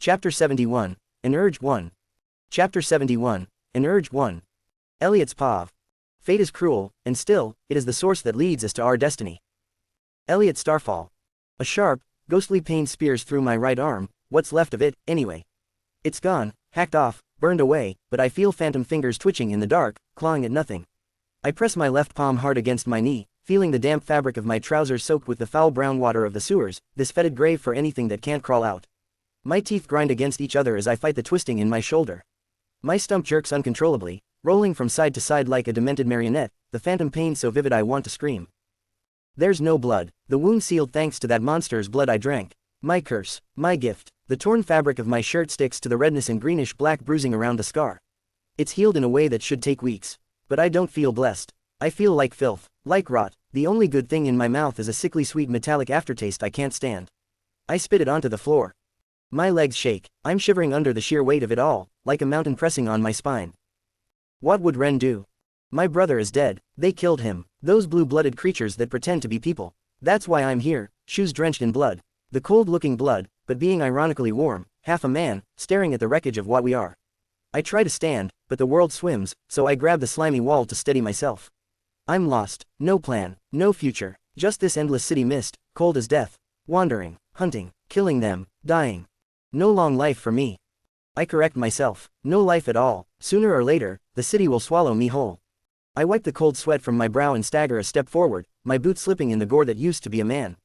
Chapter 71, An Urge 1. Chapter 71, An Urge 1. Eliot's Pav. Fate is cruel, and still, it is the source that leads us to our destiny. Eliot Starfall. A sharp, ghostly pain spears through my right arm, what's left of it, anyway. It's gone, hacked off, burned away, but I feel phantom fingers twitching in the dark, clawing at nothing. I press my left palm hard against my knee, feeling the damp fabric of my trousers soaked with the foul brown water of the sewers, this fetid grave for anything that can't crawl out. My teeth grind against each other as I fight the twisting in my shoulder. My stump jerks uncontrollably, rolling from side to side like a demented marionette, the phantom pain so vivid I want to scream. There's no blood, the wound sealed thanks to that monster's blood I drank. My curse, my gift. The torn fabric of my shirt sticks to the redness and greenish-black bruising around the scar. It's healed in a way that should take weeks. But I don't feel blessed. I feel like filth, like rot. The only good thing in my mouth is a sickly sweet metallic aftertaste I can't stand. I spit it onto the floor. My legs shake, I'm shivering under the sheer weight of it all, like a mountain pressing on my spine. What would Ren do? My brother is dead, they killed him, those blue-blooded creatures that pretend to be people. That's why I'm here, shoes drenched in blood. The cold-looking blood, but being ironically warm, half a man, staring at the wreckage of what we are. I try to stand, but the world swims, so I grab the slimy wall to steady myself. I'm lost, no plan, no future, just this endless city mist, cold as death, wandering, hunting, killing them, dying. No long life for me. I correct myself, no life at all, sooner or later, the city will swallow me whole. I wipe the cold sweat from my brow and stagger a step forward, my boot slipping in the gore that used to be a man.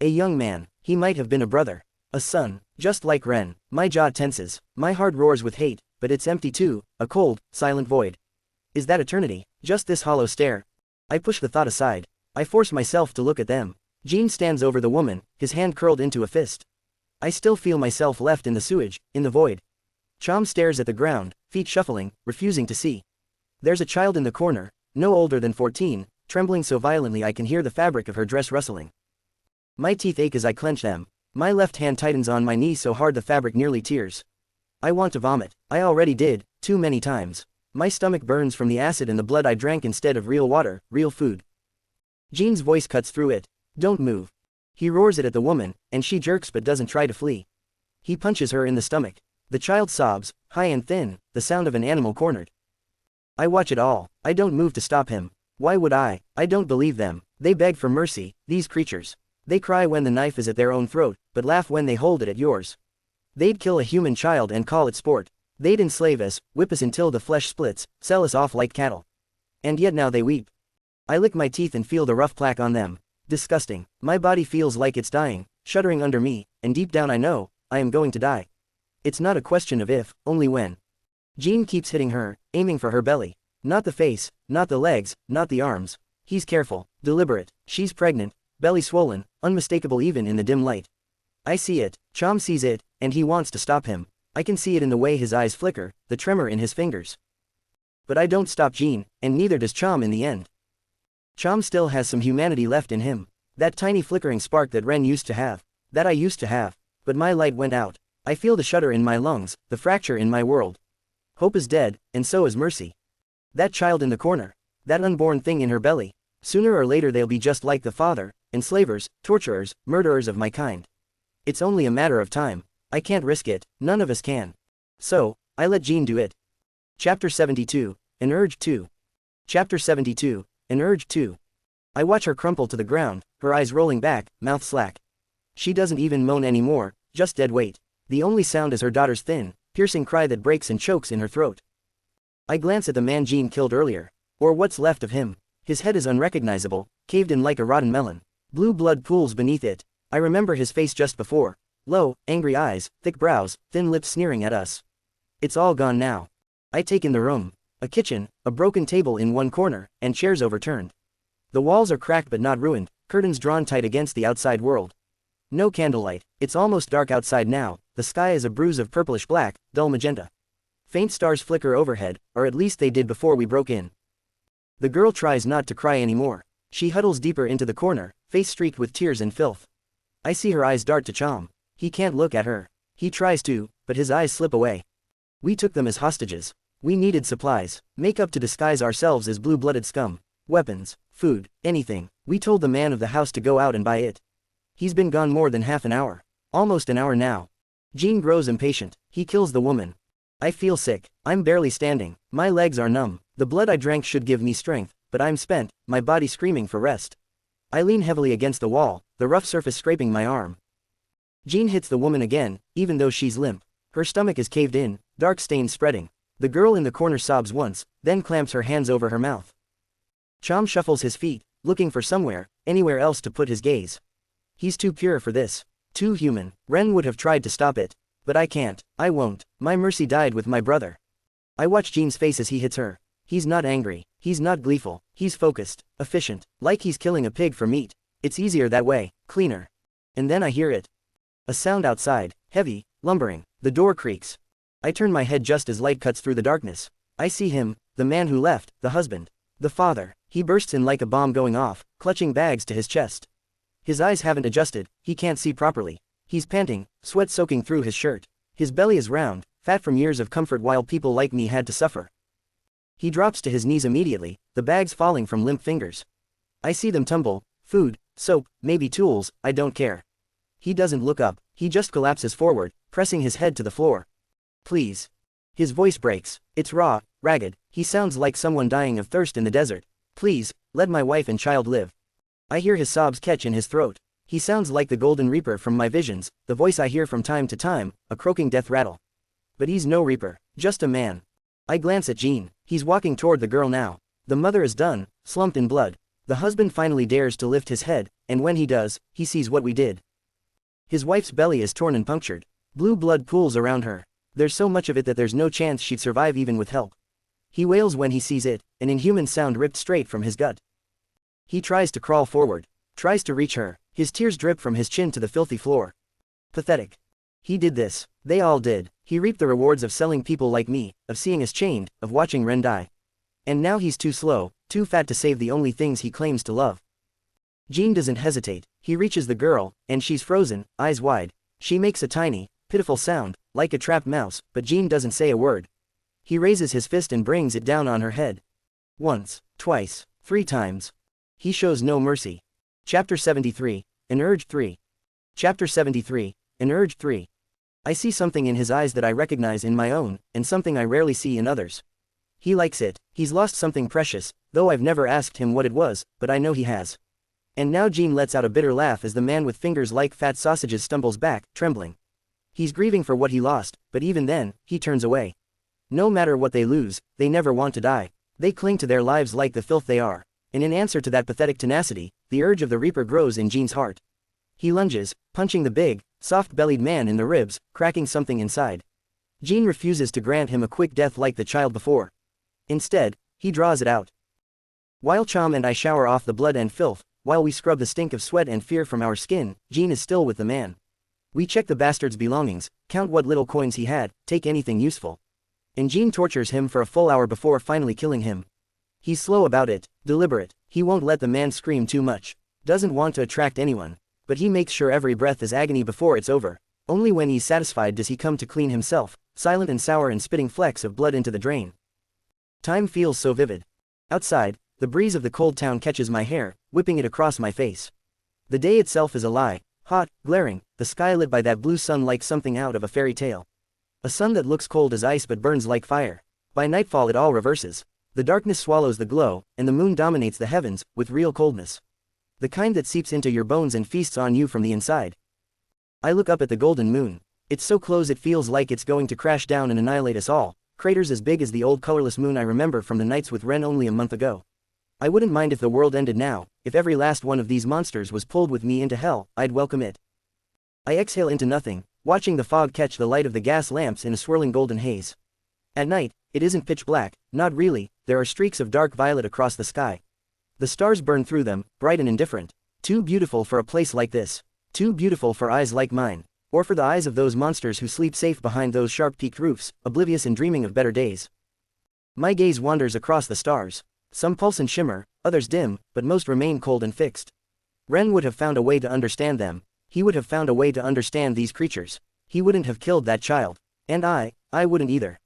A young man, he might have been a brother. A son, just like Ren. My jaw tenses, my heart roars with hate, but it's empty too, a cold, silent void. Is that eternity, just this hollow stare? I push the thought aside. I force myself to look at them. Jean stands over the woman, his hand curled into a fist. I still feel myself left in the sewage, in the void. Chom stares at the ground, feet shuffling, refusing to see. There's a child in the corner, no older than 14, trembling so violently I can hear the fabric of her dress rustling. My teeth ache as I clench them. My left hand tightens on my knee so hard the fabric nearly tears. I want to vomit. I already did, too many times. My stomach burns from the acid and the blood I drank instead of real water, real food. Jean's voice cuts through it. Don't move. He roars it at the woman, and she jerks but doesn't try to flee. He punches her in the stomach. The child sobs, high and thin, the sound of an animal cornered. I watch it all. I don't move to stop him. Why would I? I don't believe them. They beg for mercy, these creatures. They cry when the knife is at their own throat, but laugh when they hold it at yours. They'd kill a human child and call it sport. They'd enslave us, whip us until the flesh splits, sell us off like cattle. And yet now they weep. I lick my teeth and feel the rough plaque on them. Disgusting. My body feels like it's dying, shuddering under me, and deep down I know, I am going to die. It's not a question of if, only when. Jean keeps hitting her, aiming for her belly. Not the face, not the legs, not the arms. He's careful, deliberate. She's pregnant, belly swollen, unmistakable even in the dim light. I see it, Chom sees it, and he wants to stop him. I can see it in the way his eyes flicker, the tremor in his fingers. But I don't stop Jean, and neither does Chom in the end. Chom still has some humanity left in him. That tiny flickering spark that Ren used to have. That I used to have. But my light went out. I feel the shudder in my lungs, the fracture in my world. Hope is dead, and so is mercy. That child in the corner. That unborn thing in her belly. Sooner or later they'll be just like the father, enslavers, torturers, murderers of my kind. It's only a matter of time. I can't risk it, none of us can. So, I let Jean do it. Chapter 72, An Urge 2. Chapter 72, An Urge 2. I watch her crumple to the ground, her eyes rolling back, mouth slack. She doesn't even moan anymore, just dead weight. The only sound is her daughter's thin, piercing cry that breaks and chokes in her throat. I glance at the man Jean killed earlier. Or what's left of him. His head is unrecognizable, caved in like a rotten melon. Blue blood pools beneath it. I remember his face just before. Low, angry eyes, thick brows, thin lips sneering at us. It's all gone now. I take in the room. A kitchen, a broken table in one corner, and chairs overturned. The walls are cracked but not ruined, curtains drawn tight against the outside world. No candlelight. It's almost dark outside now. The sky is a bruise of purplish black, dull magenta. Faint stars flicker overhead, or at least they did before we broke in. The girl tries not to cry anymore. She huddles deeper into the corner, face streaked with tears and filth. I see her eyes dart to Chom. He can't look at her. He tries to, but his eyes slip away. We took them as hostages. We needed supplies, makeup to disguise ourselves as blue-blooded scum, weapons, food, anything. We told the man of the house to go out and buy it. He's been gone more than half an hour. Almost an hour now. Jean grows impatient. He kills the woman. I feel sick. I'm barely standing. My legs are numb. The blood I drank should give me strength, but I'm spent, my body screaming for rest. I lean heavily against the wall, the rough surface scraping my arm. Jean hits the woman again, even though she's limp. Her stomach is caved in, dark stains spreading. The girl in the corner sobs once, then clamps her hands over her mouth. Chom shuffles his feet, looking for somewhere, anywhere else to put his gaze. He's too pure for this. Too human. Ren would have tried to stop it. But I can't. I won't. My mercy died with my brother. I watch Jean's face as he hits her. He's not angry. He's not gleeful. He's focused. Efficient. Like he's killing a pig for meat. It's easier that way. Cleaner. And then I hear it. A sound outside. Heavy. Lumbering. The door creaks. I turn my head just as light cuts through the darkness. I see him, the man who left, the husband. The father. He bursts in like a bomb going off, clutching bags to his chest. His eyes haven't adjusted. He can't see properly. He's panting, sweat soaking through his shirt. His belly is round, fat from years of comfort while people like me had to suffer. He drops to his knees immediately, the bags falling from limp fingers. I see them tumble. Food, soap, maybe tools, I don't care. He doesn't look up, he just collapses forward, pressing his head to the floor. Please. His voice breaks. It's raw, ragged. He sounds like someone dying of thirst in the desert. Please, let my wife and child live. I hear his sobs catch in his throat. He sounds like the Golden Reaper from my visions, the voice I hear from time to time, a croaking death rattle. But he's no Reaper, just a man. I glance at Jean. He's walking toward the girl now. The mother is done, slumped in blood. The husband finally dares to lift his head, and when he does, he sees what we did. His wife's belly is torn and punctured. Blue blood pools around her. There's so much of it that there's no chance she'd survive even with help. He wails when he sees it, an inhuman sound ripped straight from his gut. He tries to crawl forward, tries to reach her. His tears drip from his chin to the filthy floor. Pathetic. He did this. They all did. He reaped the rewards of selling people like me, of seeing us chained, of watching Ren die. And now he's too slow, too fat to save the only things he claims to love. Jean doesn't hesitate. He reaches the girl, and she's frozen, eyes wide. She makes a tiny, pitiful sound, like a trapped mouse, but Jean doesn't say a word. He raises his fist and brings it down on her head. Once, twice, 3 times. He shows no mercy. Chapter 73, An Urge 3. Chapter 73, An Urge 3. I see something in his eyes that I recognize in my own, and something I rarely see in others. He likes it. He's lost something precious, though I've never asked him what it was, but I know he has. And now Jean lets out a bitter laugh as the man with fingers like fat sausages stumbles back, trembling. He's grieving for what he lost, but even then, he turns away. No matter what they lose, they never want to die. They cling to their lives like the filth they are. And in answer to that pathetic tenacity, the urge of the Reaper grows in Jean's heart. He lunges, punching the big, soft-bellied man in the ribs, cracking something inside. Jean refuses to grant him a quick death like the child before. Instead, he draws it out. While Chom and I shower off the blood and filth, while we scrub the stink of sweat and fear from our skin, Jean is still with the man. We check the bastard's belongings, count what little coins he had, take anything useful. And Jean tortures him for a full hour before finally killing him. He's slow about it, deliberate. He won't let the man scream too much. Doesn't want to attract anyone. But he makes sure every breath is agony before it's over. Only when he's satisfied does he come to clean himself, silent and sour and spitting flecks of blood into the drain. Time feels so vivid. Outside, the breeze of the cold town catches my hair, whipping it across my face. The day itself is a lie, hot, glaring, the sky lit by that blue sun like something out of a fairy tale. A sun that looks cold as ice but burns like fire. By nightfall it all reverses. The darkness swallows the glow, and the moon dominates the heavens, with real coldness. The kind that seeps into your bones and feasts on you from the inside. I look up at the golden moon. It's so close it feels like it's going to crash down and annihilate us all, craters as big as the old colorless moon I remember from the nights with Ren only a month ago. I wouldn't mind if the world ended now. If every last one of these monsters was pulled with me into hell, I'd welcome it. I exhale into nothing, watching the fog catch the light of the gas lamps in a swirling golden haze. At night, it isn't pitch black, not really. There are streaks of dark violet across the sky. The stars burn through them, bright and indifferent. Too beautiful for a place like this. Too beautiful for eyes like mine. Or for the eyes of those monsters who sleep safe behind those sharp-peaked roofs, oblivious and dreaming of better days. My gaze wanders across the stars. Some pulse and shimmer, others dim, but most remain cold and fixed. Ren would have found a way to understand them. He would have found a way to understand these creatures. He wouldn't have killed that child. And I wouldn't either.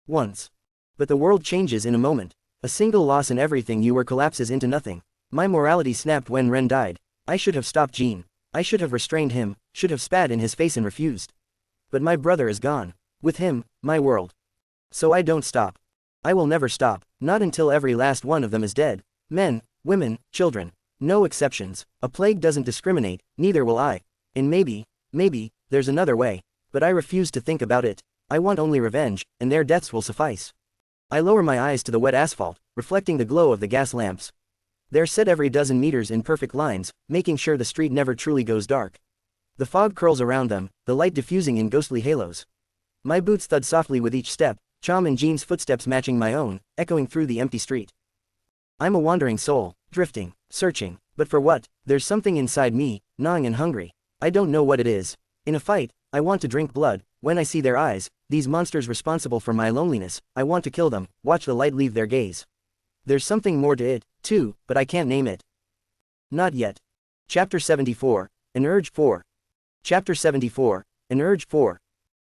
Once. But the world changes in a moment. A single loss and everything you were collapses into nothing. My morality snapped when Ren died. I should have stopped Jean. I should have restrained him, should have spat in his face and refused. But my brother is gone. With him, my world. So I don't stop. I will never stop, not until every last one of them is dead. Men, women, children. No exceptions. A plague doesn't discriminate, neither will I. And maybe, there's another way. But I refuse to think about it. I want only revenge, and their deaths will suffice. I lower my eyes to the wet asphalt, reflecting the glow of the gas lamps. They're set every dozen meters in perfect lines, making sure the street never truly goes dark. The fog curls around them, the light diffusing in ghostly halos. My boots thud softly with each step, Chom and Jean's footsteps matching my own, echoing through the empty street. I'm a wandering soul, drifting, searching, but for what? There's something inside me, gnawing and hungry. I don't know what it is. In a fight, I want to drink blood. When I see their eyes, these monsters responsible for my loneliness, I want to kill them, watch the light leave their gaze. There's something more to it, too, but I can't name it. Not yet. Chapter 74, An Urge 4. Chapter 74, An Urge 4.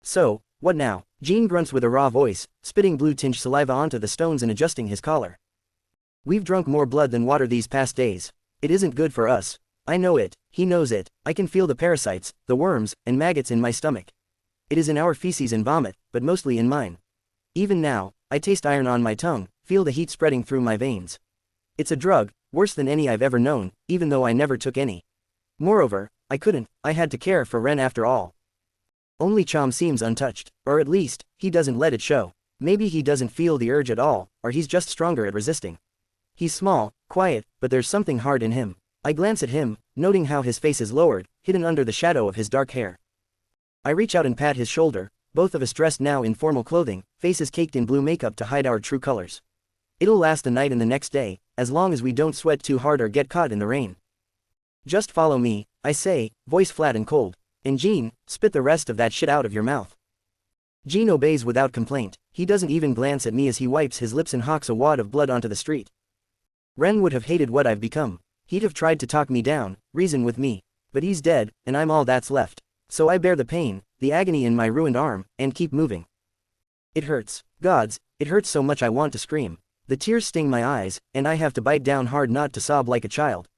So, what now? Jean grunts with a raw voice, spitting blue-tinged saliva onto the stones and adjusting his collar. We've drunk more blood than water these past days. It isn't good for us. I know it, he knows it, I can feel the parasites, the worms, and maggots in my stomach. It is in our feces and vomit, but mostly in mine. Even now, I taste iron on my tongue, feel the heat spreading through my veins. It's a drug, worse than any I've ever known, even though I never took any. Moreover, I had to care for Ren after all. Only Chom seems untouched, or at least, he doesn't let it show. Maybe he doesn't feel the urge at all, or he's just stronger at resisting. He's small, quiet, but there's something hard in him. I glance at him, noting how his face is lowered, hidden under the shadow of his dark hair. I reach out and pat his shoulder, both of us dressed now in formal clothing, faces caked in blue makeup to hide our true colors. It'll last the night and the next day, as long as we don't sweat too hard or get caught in the rain. Just follow me, I say, voice flat and cold. And Jean, spit the rest of that shit out of your mouth. Jean obeys without complaint. He doesn't even glance at me as he wipes his lips and hawks a wad of blood onto the street. Ren would have hated what I've become. He'd have tried to talk me down, reason with me. But he's dead, and I'm all that's left. So I bear the pain, the agony in my ruined arm, and keep moving. It hurts. Gods, it hurts so much I want to scream. The tears sting my eyes, and I have to bite down hard not to sob like a child.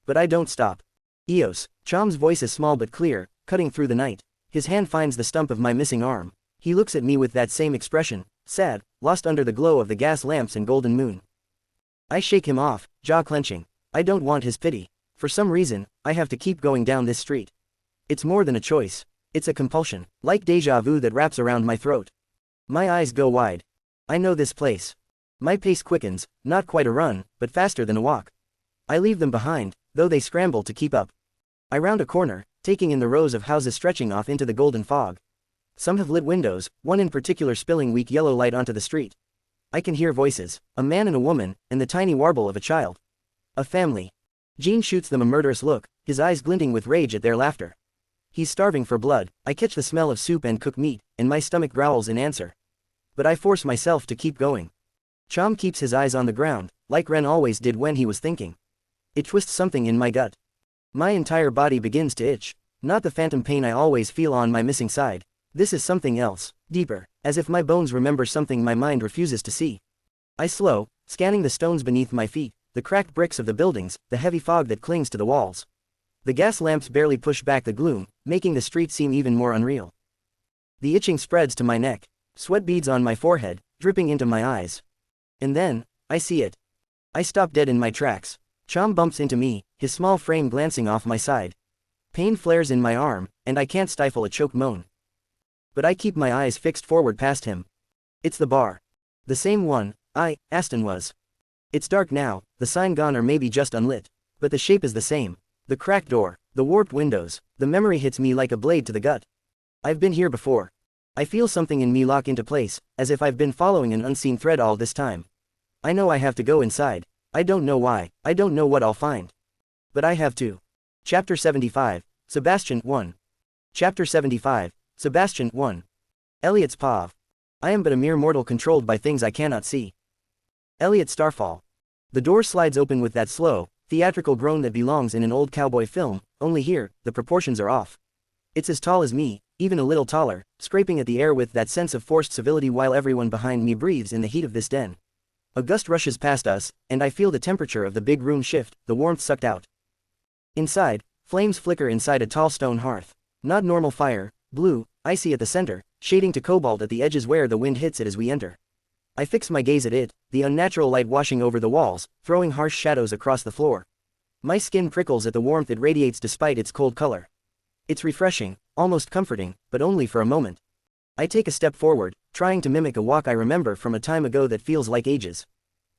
But I don't stop. Eos, Chom's voice is small but clear, cutting through the night. His hand finds the stump of my missing arm. He looks at me with that same expression, sad, lost under the glow of the gas lamps and golden moon. I shake him off, jaw clenching. I don't want his pity. For some reason, I have to keep going down this street. It's more than a choice. It's a compulsion, like déjà vu that wraps around my throat. My eyes go wide. I know this place. My pace quickens, not quite a run, but faster than a walk. I leave them behind, though they scramble to keep up. I round a corner, taking in the rows of houses stretching off into the golden fog. Some have lit windows, one in particular spilling weak yellow light onto the street. I can hear voices, a man and a woman, and the tiny warble of a child. A family. Jean shoots them a murderous look, his eyes glinting with rage at their laughter. He's starving for blood. I catch the smell of soup and cooked meat, and my stomach growls in answer. But I force myself to keep going. Chom keeps his eyes on the ground, like Ren always did when he was thinking. It twists something in my gut. My entire body begins to itch. Not the phantom pain I always feel on my missing side. This is something else, deeper, as if my bones remember something my mind refuses to see. I slow, scanning the stones beneath my feet, the cracked bricks of the buildings, the heavy fog that clings to the walls. The gas lamps barely push back the gloom, making the street seem even more unreal. The itching spreads to my neck, sweat beads on my forehead, dripping into my eyes. And then, I see it. I stop dead in my tracks. Chom bumps into me, his small frame glancing off my side. Pain flares in my arm, and I can't stifle a choked moan. But I keep my eyes fixed forward past him. It's the bar. The same one, Aston was. It's dark now, the sign gone or maybe just unlit. But the shape is the same. The cracked door, the warped windows, the memory hits me like a blade to the gut. I've been here before. I feel something in me lock into place, as if I've been following an unseen thread all this time. I know I have to go inside. I don't know why, I don't know what I'll find. But I have to. Chapter 75, Sebastian 1. Chapter 75, Sebastian 1. Elliot's Pav. I am but a mere mortal controlled by things I cannot see. Elliot Starfall. The door slides open with that slow, theatrical groan that belongs in an old cowboy film, only here, the proportions are off. It's as tall as me, even a little taller, scraping at the air with that sense of forced civility while everyone behind me breathes in the heat of this den. A gust rushes past us, and I feel the temperature of the big room shift, the warmth sucked out. Inside, flames flicker inside a tall stone hearth. Not normal fire, blue, icy at the center, shading to cobalt at the edges where the wind hits it as we enter. I fix my gaze at it, the unnatural light washing over the walls, throwing harsh shadows across the floor. My skin prickles at the warmth it radiates despite its cold color. It's refreshing, almost comforting, but only for a moment. I take a step forward, trying to mimic a walk I remember from a time ago that feels like ages.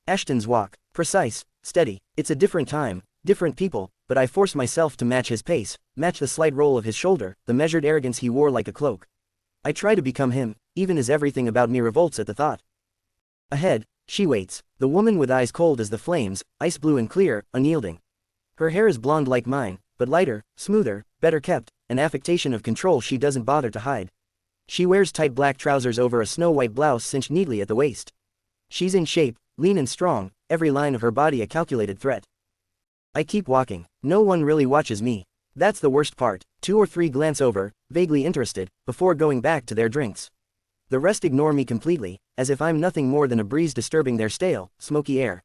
Ashton's walk, precise, steady. It's a different time, different people, but I force myself to match his pace, match the slight roll of his shoulder, the measured arrogance he wore like a cloak. I try to become him, even as everything about me revolts at the thought. Ahead, she waits, the woman with eyes cold as the flames, ice blue and clear, unyielding. Her hair is blonde like mine, but lighter, smoother, better kept, an affectation of control she doesn't bother to hide. She wears tight black trousers over a snow-white blouse cinched neatly at the waist. She's in shape, lean and strong, every line of her body a calculated threat. I keep walking. No one really watches me. That's the worst part. 2 or 3 glance over, vaguely interested, before going back to their drinks. The rest ignore me completely, as if I'm nothing more than a breeze disturbing their stale, smoky air.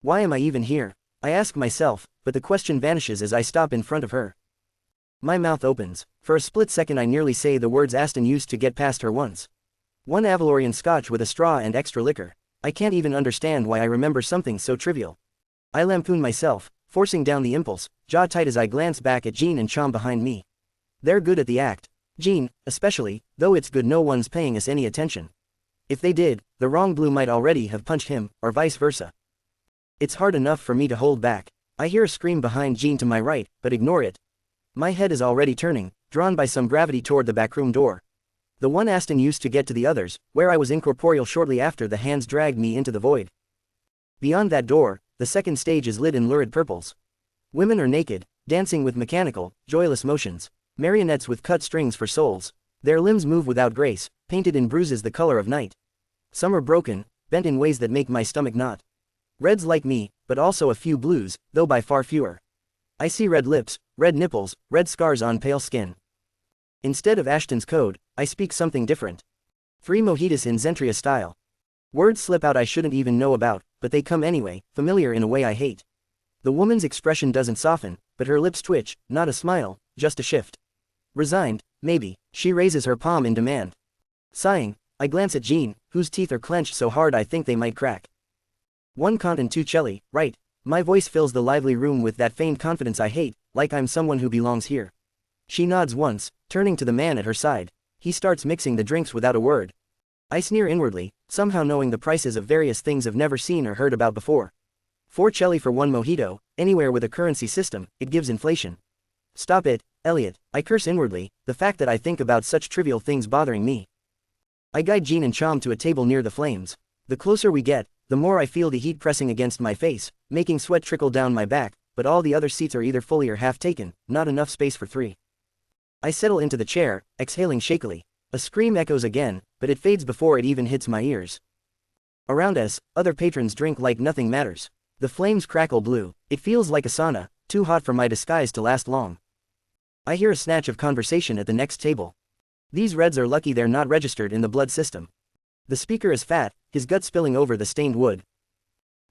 Why am I even here? I ask myself, but the question vanishes as I stop in front of her. My mouth opens. For a split second I nearly say the words Aston used to get past her once. 1 Avalorian scotch with a straw and extra liquor. I can't even understand why I remember something so trivial. I lampoon myself, forcing down the impulse, jaw tight as I glance back at Jean and Chom behind me. They're good at the act. Jean, especially, though it's good no one's paying us any attention. If they did, the wrong blue might already have punched him, or vice versa. It's hard enough for me to hold back. I hear a scream behind Jean to my right, but ignore it. My head is already turning, drawn by some gravity toward the backroom door. The one Aston used to get to the others, where I was incorporeal shortly after the hands dragged me into the void. Beyond that door, the second stage is lit in lurid purples. Women are naked, dancing with mechanical, joyless motions. Marionettes with cut strings for souls. Their limbs move without grace, painted in bruises the color of night. Some are broken, bent in ways that make my stomach knot. Reds like me, but also a few blues, though by far fewer. I see red lips, red nipples, red scars on pale skin. Instead of Ashton's code, I speak something different. 3 mojitos in Zentria style. Words slip out I shouldn't even know about, but they come anyway, familiar in a way I hate. The woman's expression doesn't soften, but her lips twitch, not a smile, just a shift. Resigned, maybe. She raises her palm in demand. Sighing, I glance at Jean, whose teeth are clenched so hard I think they might crack. 1 cont and 2 celli, right? My voice fills the lively room with that feigned confidence I hate, like I'm someone who belongs here. She nods once, turning to the man at her side. He starts mixing the drinks without a word. I sneer inwardly, somehow knowing the prices of various things I've never seen or heard about before. 4 celli for 1 mojito, anywhere with a currency system, it gives inflation. Stop it, Elliot, I curse inwardly, the fact that I think about such trivial things bothering me. I guide Jean and Chom to a table near the flames. The closer we get, the more I feel the heat pressing against my face, making sweat trickle down my back, but all the other seats are either fully or half taken, not enough space for 3. I settle into the chair, exhaling shakily. A scream echoes again, but it fades before it even hits my ears. Around us, other patrons drink like nothing matters. The flames crackle blue. It feels like a sauna, too hot for my disguise to last long. I hear a snatch of conversation at the next table. These Reds are lucky they're not registered in the blood system. The speaker is fat, his gut spilling over the stained wood.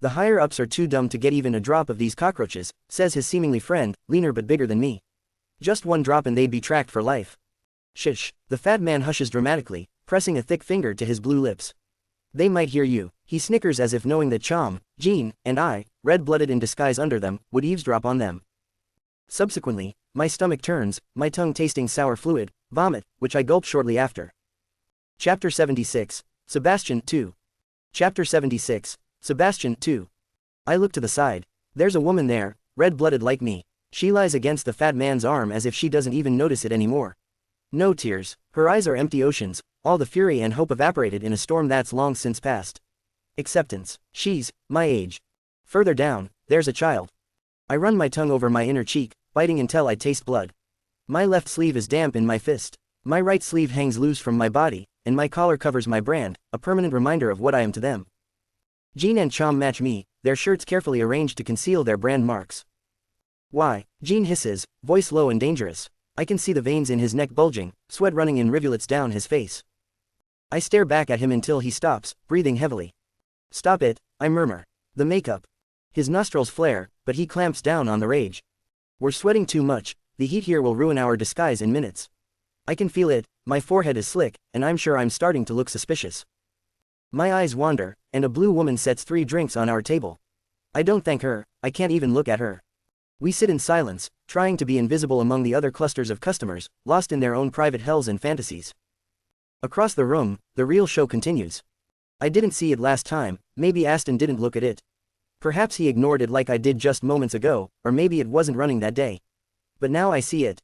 The higher-ups are too dumb to get even a drop of these cockroaches, says his seemingly friend, leaner but bigger than me. Just 1 drop and they'd be tracked for life. Shish, the fat man hushes dramatically, pressing a thick finger to his blue lips. They might hear you. He snickers as if knowing that Chom, Jean, and I, red-blooded in disguise under them, would eavesdrop on them. Subsequently, my stomach turns, my tongue tasting sour fluid, vomit, which I gulp shortly after. Chapter 76, Sebastian 2. Chapter 76, Sebastian 2. I look to the side. There's a woman there, red-blooded like me. She lies against the fat man's arm as if she doesn't even notice it anymore. No tears, her eyes are empty oceans, all the fury and hope evaporated in a storm that's long since passed. Acceptance. She's my age. Further down, there's a child. I run my tongue over my inner cheek, biting until I taste blood. My left sleeve is damp in my fist. My right sleeve hangs loose from my body, and my collar covers my brand, a permanent reminder of what I am to them. Jean and Chom match me, their shirts carefully arranged to conceal their brand marks. Why? Jean hisses, voice low and dangerous. I can see the veins in his neck bulging, sweat running in rivulets down his face. I stare back at him until he stops, breathing heavily. Stop it, I murmur. The makeup. His nostrils flare, but he clamps down on the rage. We're sweating too much, the heat here will ruin our disguise in minutes. I can feel it, my forehead is slick, and I'm sure I'm starting to look suspicious. My eyes wander, and a blue woman sets 3 drinks on our table. I don't thank her, I can't even look at her. We sit in silence, trying to be invisible among the other clusters of customers, lost in their own private hells and fantasies. Across the room, the real show continues. I didn't see it last time, maybe Aston didn't look at it. Perhaps he ignored it like I did just moments ago, or maybe it wasn't running that day. But now I see it.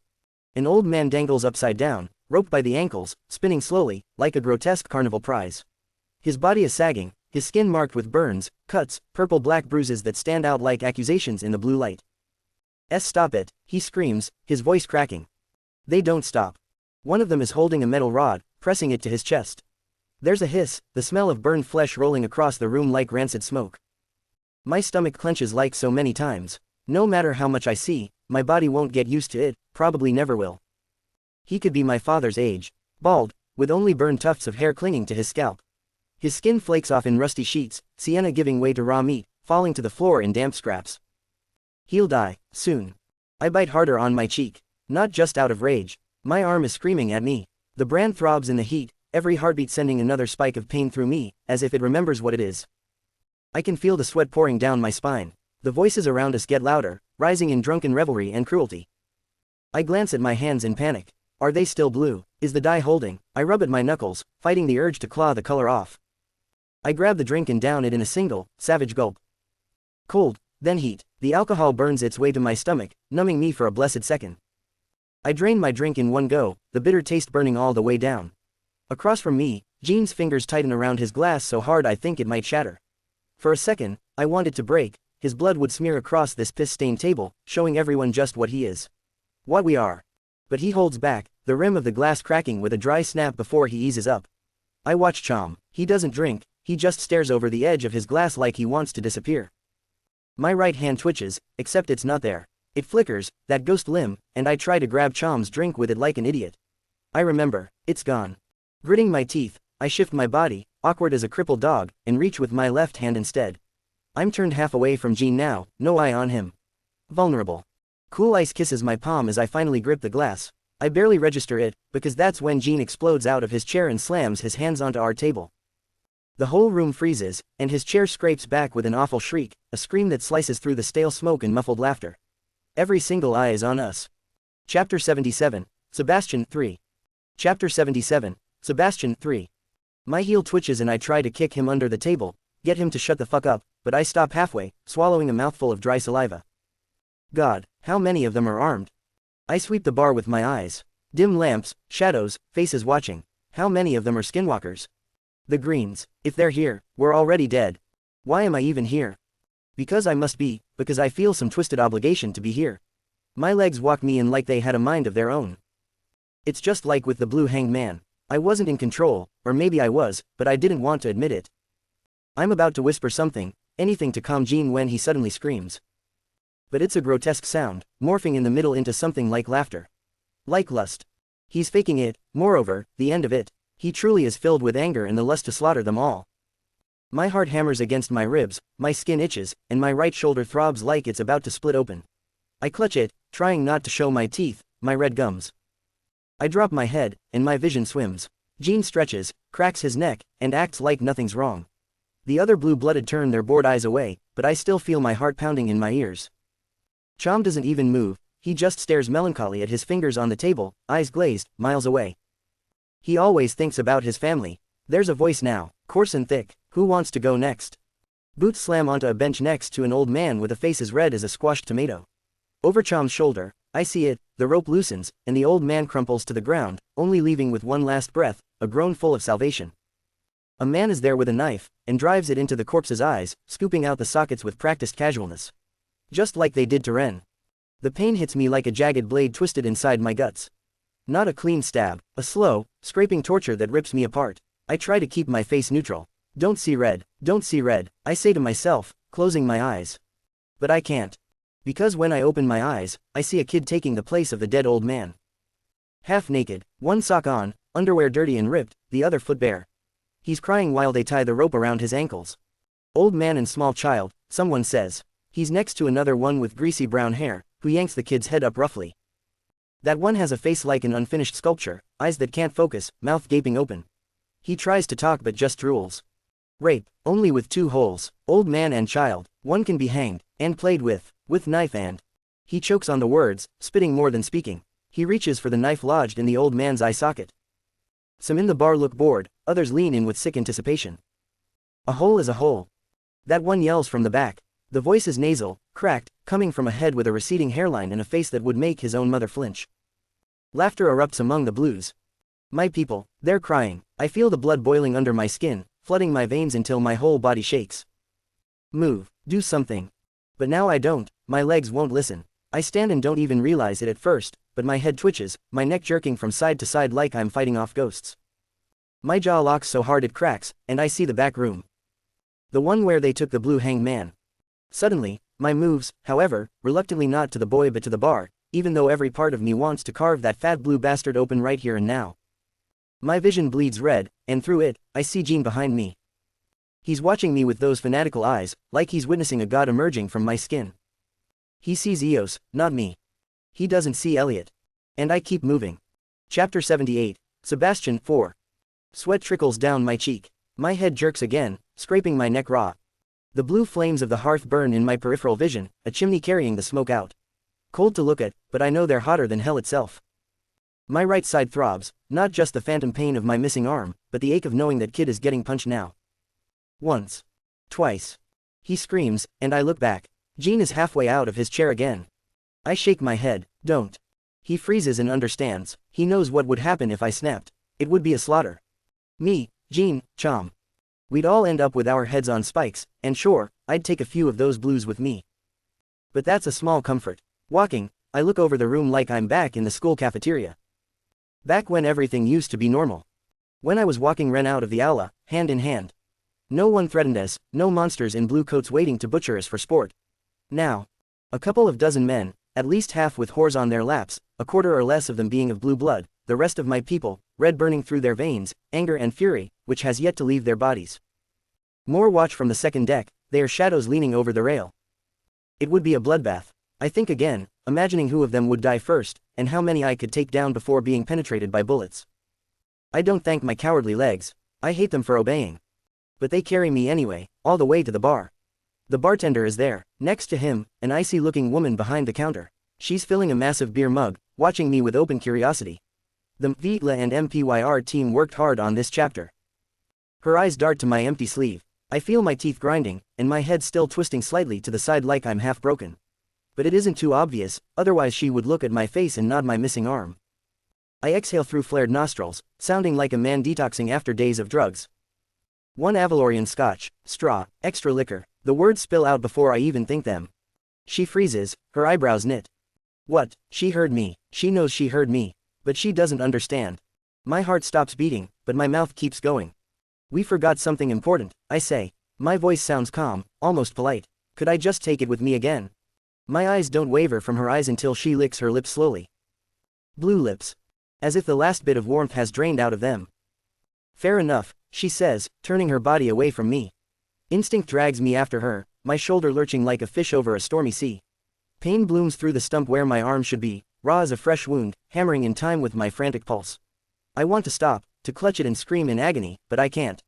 An old man dangles upside down, roped by the ankles, spinning slowly, like a grotesque carnival prize. His body is sagging, his skin marked with burns, cuts, purple-black bruises that stand out like accusations in the blue light. Stop it, he screams, his voice cracking. They don't stop. One of them is holding a metal rod, pressing it to his chest. There's a hiss, the smell of burned flesh rolling across the room like rancid smoke. My stomach clenches like so many times. No matter how much I see, my body won't get used to it, probably never will. He could be my father's age, bald, with only burned tufts of hair clinging to his scalp. His skin flakes off in rusty sheets, sienna giving way to raw meat, falling to the floor in damp scraps. He'll die, soon. I bite harder on my cheek, not just out of rage. My arm is screaming at me. The brand throbs in the heat, every heartbeat sending another spike of pain through me, as if it remembers what it is. I can feel the sweat pouring down my spine. The voices around us get louder, rising in drunken revelry and cruelty. I glance at my hands in panic. Are they still blue? Is the dye holding? I rub at my knuckles, fighting the urge to claw the color off. I grab the drink and down it in a single, savage gulp. Cold, then heat. The alcohol burns its way to my stomach, numbing me for a blessed second. I drain my drink in one go, the bitter taste burning all the way down. Across from me, Gene's fingers tighten around his glass so hard I think it might shatter. For a second, I want it to break. His blood would smear across this piss-stained table, showing everyone just what he is. What we are. But he holds back, the rim of the glass cracking with a dry snap before he eases up. I watch Chom. He doesn't drink, he just stares over the edge of his glass like he wants to disappear. My right hand twitches, except it's not there. It flickers, that ghost limb, and I try to grab Chom's drink with it like an idiot. I remember, it's gone. Gritting my teeth, I shift my body, awkward as a crippled dog, and reach with my left hand instead. I'm turned half away from Gene now, no eye on him. Vulnerable. Cool ice kisses my palm as I finally grip the glass. I barely register it, because that's when Gene explodes out of his chair and slams his hands onto our table. The whole room freezes, and his chair scrapes back with an awful shriek, a scream that slices through the stale smoke and muffled laughter. Every single eye is on us. Chapter 77, Sebastian 3. Chapter 77, Sebastian 3. My heel twitches and I try to kick him under the table, get him to shut the fuck up, but I stop halfway, swallowing a mouthful of dry saliva. God, how many of them are armed? I sweep the bar with my eyes. Dim lamps, shadows, faces watching. How many of them are skinwalkers? The Greens, if they're here, we're already dead. Why am I even here? Because I must be, because I feel some twisted obligation to be here. My legs walk me in like they had a mind of their own. It's just like with the blue hanged man. I wasn't in control, or maybe I was, but I didn't want to admit it. I'm about to whisper something, anything to calm Gene when he suddenly screams. But it's a grotesque sound, morphing in the middle into something like laughter. Like lust. He's faking it, moreover, the end of it. He truly is filled with anger and the lust to slaughter them all. My heart hammers against my ribs, my skin itches, and my right shoulder throbs like it's about to split open. I clutch it, trying not to show my teeth, my red gums. I drop my head, and my vision swims. Gene stretches, cracks his neck, and acts like nothing's wrong. The other blue-blooded turn their bored eyes away, but I still feel my heart pounding in my ears. Chom doesn't even move, he just stares melancholy at his fingers on the table, eyes glazed, miles away. He always thinks about his family. There's a voice now, coarse and thick. Who wants to go next? Boots slam onto a bench next to an old man with a face as red as a squashed tomato. Over Chom's shoulder, I see it, the rope loosens, and the old man crumples to the ground, only leaving with one last breath, a groan full of salvation. A man is there with a knife, and drives it into the corpse's eyes, scooping out the sockets with practiced casualness. Just like they did to Ren. The pain hits me like a jagged blade twisted inside my guts. Not a clean stab, a slow, scraping torture that rips me apart. I try to keep my face neutral. Don't see red, I say to myself, closing my eyes. But I can't. Because when I open my eyes, I see a kid taking the place of the dead old man. Half naked, one sock on, underwear dirty and ripped, the other foot bare. He's crying while they tie the rope around his ankles. Old man and small child, someone says. He's next to another one with greasy brown hair, who yanks the kid's head up roughly. That one has a face like an unfinished sculpture, eyes that can't focus, mouth gaping open. He tries to talk but just drools. Rape, only with 2 holes, old man and child, one can be hanged, and played with knife and. He chokes on the words, spitting more than speaking. He reaches for the knife lodged in the old man's eye socket. Some in the bar look bored, others lean in with sick anticipation. A hole is a hole. That one yells from the back. The voice is nasal, cracked, coming from a head with a receding hairline and a face that would make his own mother flinch. Laughter erupts among the blues. My people, they're crying. I feel the blood boiling under my skin, flooding my veins until my whole body shakes. Move, do something. But now I don't, my legs won't listen. I stand and don't even realize it at first, but my head twitches, my neck jerking from side to side like I'm fighting off ghosts. My jaw locks so hard it cracks, and I see the back room. The one where they took the blue hanged man. Suddenly, my moves, however, reluctantly not to the boy but to the bar, even though every part of me wants to carve that fat blue bastard open right here and now. My vision bleeds red, and through it, I see Jean behind me. He's watching me with those fanatical eyes, like he's witnessing a god emerging from my skin. He sees Eos, not me. He doesn't see Elliot. And I keep moving. Chapter 78, Sebastian 4. Sweat trickles down my cheek. My head jerks again, scraping my neck raw. The blue flames of the hearth burn in my peripheral vision, a chimney carrying the smoke out. Cold to look at, but I know they're hotter than hell itself. My right side throbs, not just the phantom pain of my missing arm, but the ache of knowing that kid is getting punched now. Once. Twice. He screams, and I look back. Jean is halfway out of his chair again. I shake my head, don't. He freezes and understands. He knows what would happen if I snapped. It would be a slaughter. Me, Jean, Chom. We'd all end up with our heads on spikes, and sure, I'd take a few of those blues with me. But that's a small comfort. Walking, I look over the room like I'm back in the school cafeteria. Back when everything used to be normal. When I was walking Ren out of the aula, hand in hand. No one threatened us, no monsters in blue coats waiting to butcher us for sport. Now. A couple of dozen men, at least half with whores on their laps, a quarter or less of them being of blue blood, the rest of my people, red burning through their veins, anger and fury, which has yet to leave their bodies. More watch from the second deck, they are shadows leaning over the rail. It would be a bloodbath. I think again, imagining who of them would die first, and how many I could take down before being penetrated by bullets. I don't thank my cowardly legs. I hate them for obeying. But they carry me anyway, all the way to the bar. The bartender is there, next to him, an icy-looking woman behind the counter. She's filling a massive beer mug, watching me with open curiosity. The Vitla and MPYR team worked hard on this chapter. Her eyes dart to my empty sleeve. I feel my teeth grinding, and my head still twisting slightly to the side like I'm half broken. But it isn't too obvious, otherwise she would look at my face and nod my missing arm. I exhale through flared nostrils, sounding like a man detoxing after days of drugs. 1 Avalorian scotch, straw, extra liquor. The words spill out before I even think them. She freezes, her eyebrows knit. What? She heard me. She knows she heard me. But she doesn't understand. My heart stops beating, but my mouth keeps going. We forgot something important, I say. My voice sounds calm, almost polite. Could I just take it with me again? My eyes don't waver from her eyes until she licks her lips slowly. Blue lips. As if the last bit of warmth has drained out of them. Fair enough, she says, turning her body away from me. Instinct drags me after her, my shoulder lurching like a fish over a stormy sea. Pain blooms through the stump where my arm should be, raw as a fresh wound, hammering in time with my frantic pulse. I want to stop, to clutch it and scream in agony, but I can't.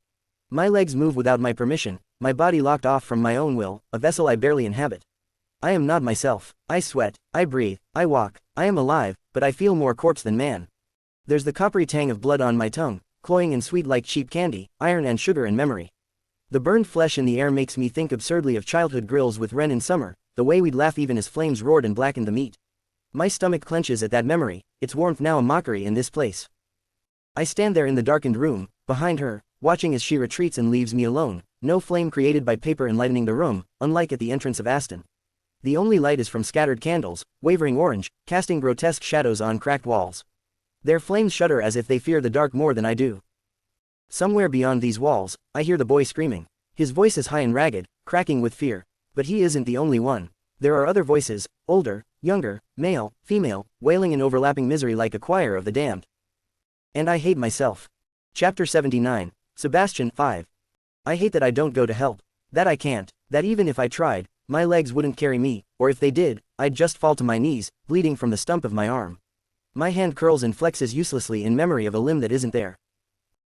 My legs move without my permission, my body locked off from my own will, a vessel I barely inhabit. I am not myself. I sweat, I breathe, I walk, I am alive, but I feel more corpse than man. There's the coppery tang of blood on my tongue, cloying and sweet like cheap candy, iron and sugar and memory. The burned flesh in the air makes me think absurdly of childhood grills with Ren in summer, the way we'd laugh even as flames roared and blackened the meat. My stomach clenches at that memory, its warmth now a mockery in this place. I stand there in the darkened room, behind her, watching as she retreats and leaves me alone, no flame created by paper enlightening the room, unlike at the entrance of Aston. The only light is from scattered candles, wavering orange, casting grotesque shadows on cracked walls. Their flames shudder as if they fear the dark more than I do. Somewhere beyond these walls, I hear the boy screaming. His voice is high and ragged, cracking with fear. But he isn't the only one. There are other voices, older, younger, male, female, wailing in overlapping misery like a choir of the damned. And I hate myself. Chapter 79, Sebastian 5. I hate that I don't go to help. That I can't. That even if I tried, my legs wouldn't carry me, or if they did, I'd just fall to my knees, bleeding from the stump of my arm. My hand curls and flexes uselessly in memory of a limb that isn't there.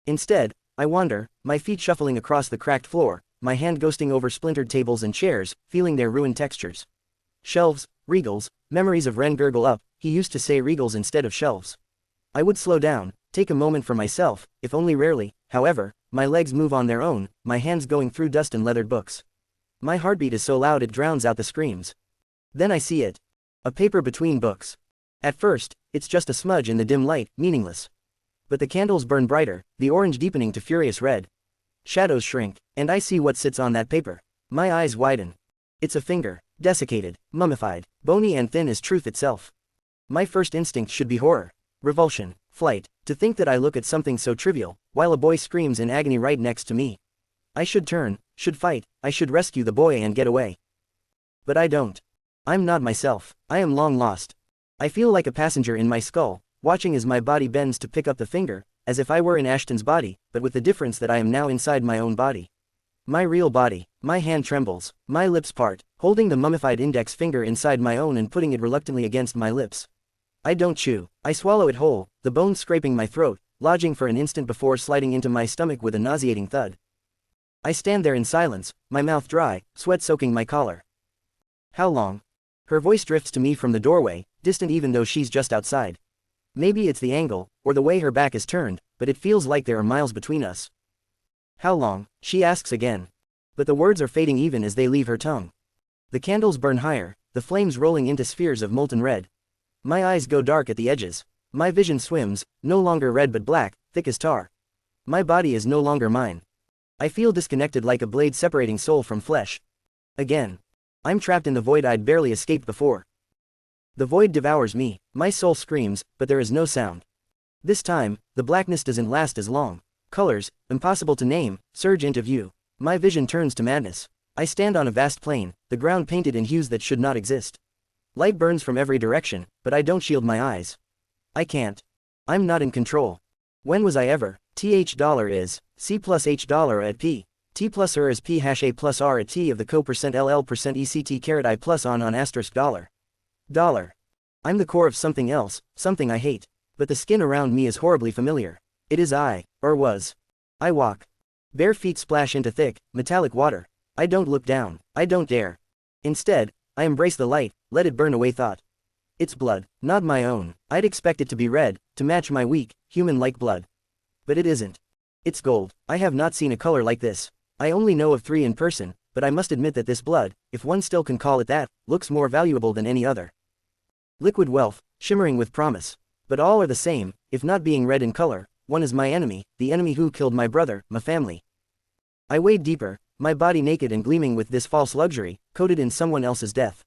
Instead, I wander, my feet shuffling across the cracked floor, my hand ghosting over splintered tables and chairs, feeling their ruined textures. Shelves, regals, memories of Ren gurgle up, he used to say regals instead of shelves. I would slow down, take a moment for myself, if only rarely, however, my legs move on their own, my hands going through dust and leathered books. My heartbeat is so loud it drowns out the screams. Then I see it. A paper between books. At first, it's just a smudge in the dim light, meaningless. But the candles burn brighter, the orange deepening to furious red. Shadows shrink, and I see what sits on that paper. My eyes widen. It's a finger, desiccated, mummified, bony and thin as truth itself. My first instinct should be horror, revulsion, flight, to think that I look at something so trivial, while a boy screams in agony right next to me. I should turn, should fight, I should rescue the boy and get away. But I don't. I'm not myself, I am long lost. I feel like a passenger in my skull, watching as my body bends to pick up the finger, as if I were in Ashton's body, but with the difference that I am now inside my own body. My real body, my hand trembles, my lips part, holding the mummified index finger inside my own and putting it reluctantly against my lips. I don't chew, I swallow it whole, the bones scraping my throat, lodging for an instant before sliding into my stomach with a nauseating thud. I stand there in silence, my mouth dry, sweat soaking my collar. How long? Her voice drifts to me from the doorway, distant even though she's just outside. Maybe it's the angle, or the way her back is turned, but it feels like there are miles between us. How long? She asks again. But the words are fading even as they leave her tongue. The candles burn higher, the flames rolling into spheres of molten red. My eyes go dark at the edges. My vision swims, no longer red but black, thick as tar. My body is no longer mine. I feel disconnected like a blade separating soul from flesh. Again. I'm trapped in the void I'd barely escaped before. The void devours me, my soul screams, but there is no sound. This time, the blackness doesn't last as long. Colors, impossible to name, surge into view. My vision turns to madness. I stand on a vast plain, the ground painted in hues that should not exist. Light burns from every direction, but I don't shield my eyes. I can't. I'm not in control. When was I ever? $$ is, C plus H$ at P. T plus R is P hash A plus R at T of the co percent LL percent ECT caret I plus on asterisk $. I'm the core of something else, something I hate. But the skin around me is horribly familiar. It is I, or was. I walk. Bare feet splash into thick, metallic water. I don't look down, I don't dare. Instead, I embrace the light, let it burn away thought. It's blood, not my own. I'd expect it to be red, to match my weak, human-like blood. But it isn't. It's gold. I have not seen a color like this. I only know of 3 in person, but I must admit that this blood, if one still can call it that, looks more valuable than any other. Liquid wealth, shimmering with promise. But all are the same, if not being red in color, one is my enemy, the enemy who killed my brother, my family. I wade deeper, my body naked and gleaming with this false luxury, coated in someone else's death.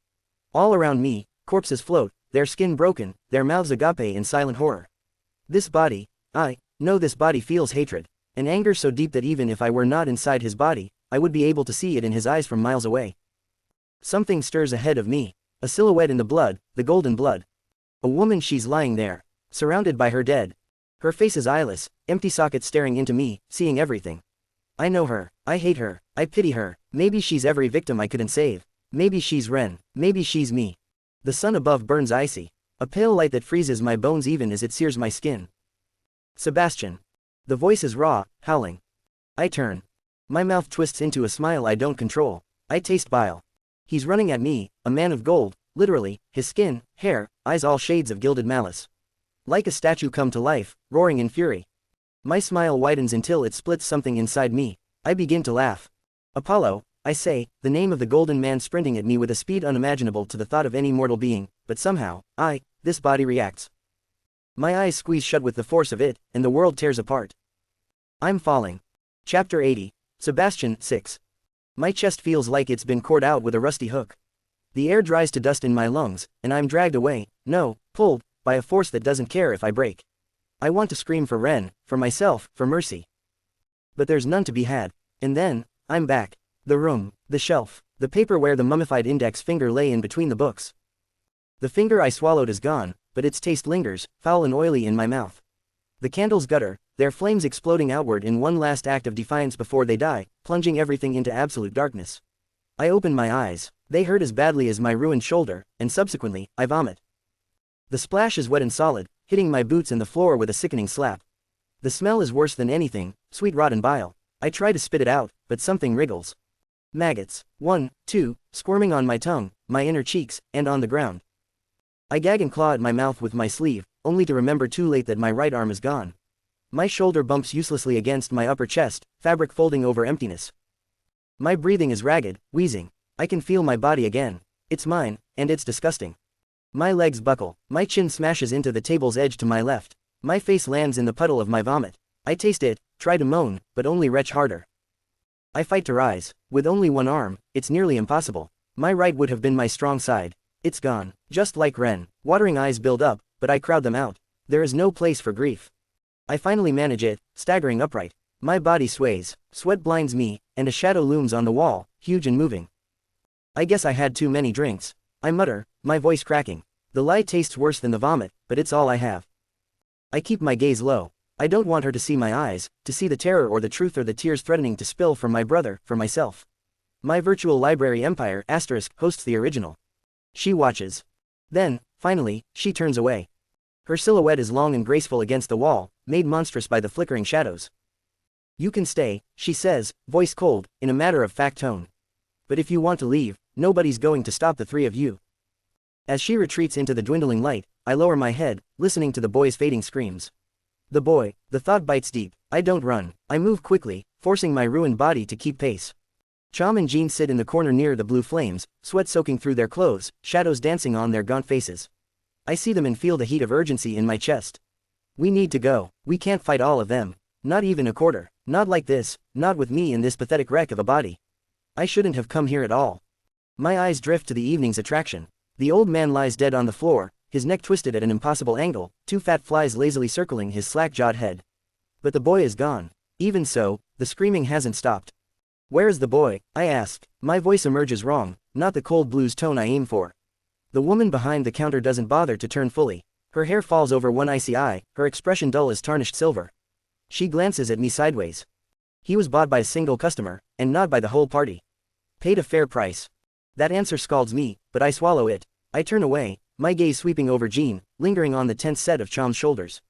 All around me, corpses float, their skin broken, their mouths agape in silent horror. This body, I know this body feels hatred, an anger so deep that even if I were not inside his body, I would be able to see it in his eyes from miles away. Something stirs ahead of me, a silhouette in the blood, the golden blood. A woman, she's lying there, surrounded by her dead. Her face is eyeless, empty sockets staring into me, seeing everything. I know her, I hate her, I pity her, maybe she's every victim I couldn't save. Maybe she's Ren, maybe she's me. The sun above burns icy, a pale light that freezes my bones even as it sears my skin. Sebastian. The voice is raw, howling. I turn. My mouth twists into a smile I don't control. I taste bile. He's running at me, a man of gold, literally, his skin, hair, eyes all shades of gilded malice. Like a statue come to life, roaring in fury. My smile widens until it splits something inside me. I begin to laugh. Apollo, I say, the name of the golden man sprinting at me with a speed unimaginable to the thought of any mortal being, but somehow, this body reacts. My eyes squeeze shut with the force of it, and the world tears apart. I'm falling. Chapter 80. Sebastian, 6. My chest feels like it's been cored out with a rusty hook. The air dries to dust in my lungs, and I'm dragged away, pulled, by a force that doesn't care if I break. I want to scream for Ren, for myself, for mercy. But there's none to be had. And then, I'm back. The room, the shelf, the paper where the mummified index finger lay in between the books. The finger I swallowed is gone, but its taste lingers, foul and oily in my mouth. The candles gutter, their flames exploding outward in one last act of defiance before they die, plunging everything into absolute darkness. I open my eyes. They hurt as badly as my ruined shoulder, and subsequently, I vomit. The splash is wet and solid, hitting my boots and the floor with a sickening slap. The smell is worse than anything, sweet rotten bile. I try to spit it out, but something wriggles. Maggots. 1, 2, squirming on my tongue, my inner cheeks, and on the ground. I gag and claw at my mouth with my sleeve, only to remember too late that my right arm is gone. My shoulder bumps uselessly against my upper chest, fabric folding over emptiness. My breathing is ragged, wheezing. I can feel my body again. It's mine, and it's disgusting. My legs buckle, my chin smashes into the table's edge to my left. My face lands in the puddle of my vomit. I taste it, try to moan, but only retch harder. I fight to rise. With only one arm, it's nearly impossible. My right would have been my strong side. It's gone. Just like Ren, watering eyes build up, but I crowd them out. There is no place for grief. I finally manage it, staggering upright. My body sways, sweat blinds me, and a shadow looms on the wall, huge and moving. I guess I had too many drinks. I mutter, my voice cracking. The lie tastes worse than the vomit, but it's all I have. I keep my gaze low. I don't want her to see my eyes, to see the terror or the truth or the tears threatening to spill from my brother, for myself. My virtual library empire * hosts the original. She watches. Then, finally, she turns away. Her silhouette is long and graceful against the wall, made monstrous by the flickering shadows. You can stay, she says, voice cold, in a matter-of-fact tone. But if you want to leave, nobody's going to stop the three of you. As she retreats into the dwindling light, I lower my head, listening to the boy's fading screams. The boy, the thought bites deep. I don't run. I move quickly, forcing my ruined body to keep pace. Chom and Jean sit in the corner near the blue flames, sweat soaking through their clothes, shadows dancing on their gaunt faces. I see them and feel the heat of urgency in my chest. We need to go. We can't fight all of them. Not even a quarter. Not like this, not with me in this pathetic wreck of a body. I shouldn't have come here at all. My eyes drift to the evening's attraction. The old man lies dead on the floor, his neck twisted at an impossible angle, two fat flies lazily circling his slack-jawed head. But the boy is gone. Even so, the screaming hasn't stopped. Where is the boy? I ask. My voice emerges wrong, not the cold blues tone I aim for. The woman behind the counter doesn't bother to turn fully. Her hair falls over one icy eye, her expression dull as tarnished silver. She glances at me sideways. He was bought by a single customer, and not by the whole party. Paid a fair price. That answer scalds me, but I swallow it. I turn away, my gaze sweeping over Jean, lingering on the tense set of Chom's shoulders.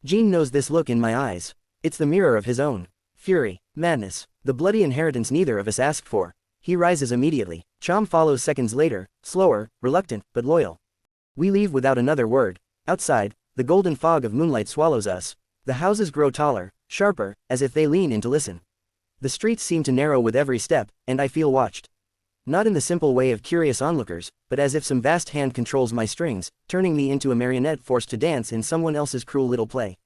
Jean knows this look in my eyes. It's the mirror of his own. Fury, madness, the bloody inheritance neither of us asked for. He rises immediately. Chom follows seconds later, slower, reluctant, but loyal. We leave without another word. Outside, the golden fog of moonlight swallows us. The houses grow taller, sharper, as if they lean in to listen. The streets seem to narrow with every step, and I feel watched. Not in the simple way of curious onlookers, but as if some vast hand controls my strings, turning me into a marionette forced to dance in someone else's cruel little play.